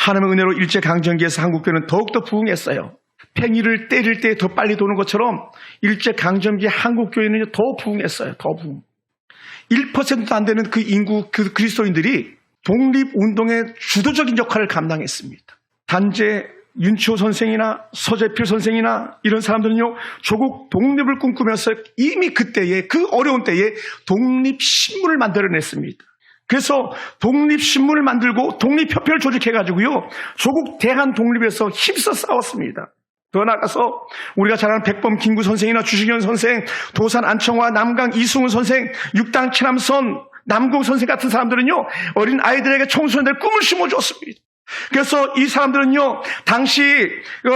하나님의 은혜로 일제강점기에서 한국교회는 더욱더 부흥했어요. 팽이를 때릴 때 더 빨리 도는 것처럼 일제강점기 한국교회는 더 부흥했어요. 더 부흥. 1%도 안 되는 그 인구, 그 그리스도인들이 독립운동의 주도적인 역할을 감당했습니다. 단재 윤치호 선생이나 서재필 선생이나 이런 사람들은요, 조국 독립을 꿈꾸면서 이미 그때에, 그 어려운 때에 독립신문을 만들어냈습니다. 그래서 독립신문을 만들고 독립협회를 조직해가지고요, 조국 대한 독립에서 힘써 싸웠습니다. 더 나아가서 우리가 잘 아는 백범 김구 선생이나 주식현 선생, 도산 안청화, 남강 이승훈 선생, 육당 최남선, 남궁 선생 같은 사람들은요, 어린 아이들에게 청소년들의 꿈을 심어주었습니다. 그래서 이 사람들은요, 당시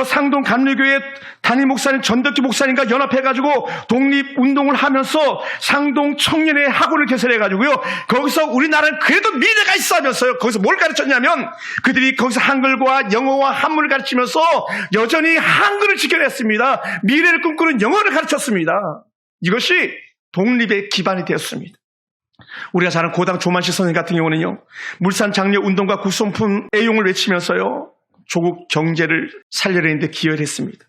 상동 감리교회 담임 목사님 전덕기 목사님과 연합해가지고 독립운동을 하면서 상동 청년회 학원을 개설해가지고요, 거기서 우리나라는 그래도 미래가 있어 하면서요, 거기서 뭘 가르쳤냐면, 그들이 거기서 한글과 영어와 한문을 가르치면서 여전히 한글을 지켜냈습니다. 미래를 꿈꾸는 영어를 가르쳤습니다. 이것이 독립의 기반이 되었습니다. 우리가 잘 아는 고당 조만식 선생 같은 경우는요, 물산 장려 운동과 국송품 애용을 외치면서요, 조국 경제를 살려내는데 기여를 했습니다.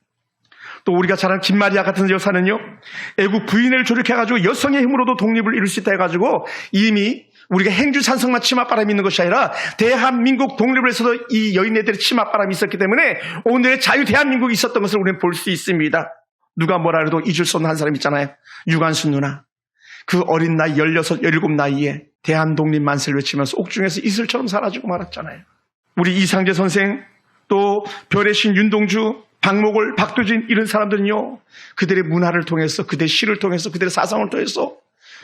또 우리가 잘 아는 김마리아 같은 여사는요, 애국 부인을 조력해가지고 여성의 힘으로도 독립을 이룰 수 있다 해가지고 이미 우리가 행주 찬성만 치맛바람이 있는 것이 아니라 대한민국 독립을 해서도 이 여인네들의 치맛바람이 있었기 때문에 오늘의 자유 대한민국이 있었던 것을 우리는 볼 수 있습니다. 누가 뭐라 해도 잊을 수 없는 한 사람 있잖아요. 유관순 누나. 그 어린 나이 16, 17 나이에 대한독립 만세를 외치면서 옥중에서 이슬처럼 사라지고 말았잖아요. 우리 이상재 선생, 또 별의 신 윤동주, 박목월, 박두진 이런 사람들은요, 그들의 문화를 통해서, 그들의 시를 통해서, 그들의 사상을 통해서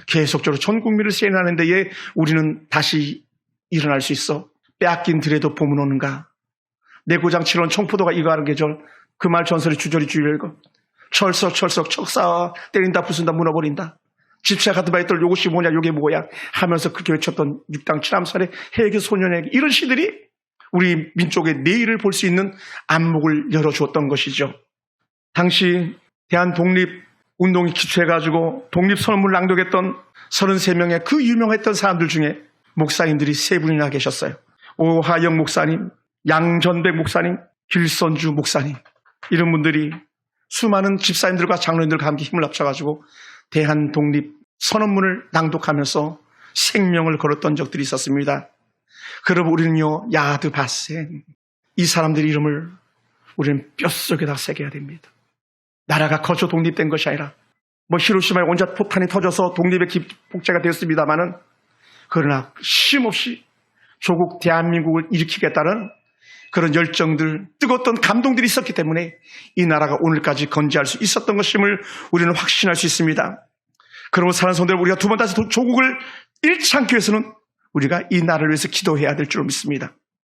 계속적으로 전 국민을 세뇌하는 데에 우리는 다시 일어날 수 있어. 빼앗긴 들에도 봄은 오는가. 내 고장 7원 청포도가 이거하는 계절. 그 말 전설의 주저리 주일거. 철석 척사 때린다 부순다 무너버린다. 집사 가드바이들 요것이 뭐냐 요게 뭐야 하면서 그렇게 외쳤던 육당 칠함살의 해외 소년에게 이런 시들이 우리 민족의 내일을 볼 수 있는 안목을 열어주었던 것이죠. 당시 대한독립운동이 기초해가지고 독립선언문을 낭독했던 33명의 그 유명했던 사람들 중에 목사님들이 3분이나 계셨어요. 오하영 목사님, 양전백 목사님, 길선주 목사님, 이런 분들이 수많은 집사님들과 장로님들과 함께 힘을 합쳐가지고 대한독립 선언문을 낭독하면서 생명을 걸었던 적들이 있었습니다. 그럼 우리는요, 야드 바센, 이 사람들의 이름을 우리는 뼛속에다 새겨야 됩니다. 나라가 거저 독립된 것이 아니라 히로시마에 온갖 포탄이 터져서 독립의 복제가 되었습니다마는, 그러나 쉼없이 조국 대한민국을 일으키겠다는 그런 열정들, 뜨거웠던 감동들이 있었기 때문에 이 나라가 오늘까지 건재할 수 있었던 것임을 우리는 확신할 수 있습니다. 그러고 사는 성도들, 우리가 두 번 다시 조국을 잃지 않기 위해서는 우리가 이 나라를 위해서 기도해야 될 줄 믿습니다.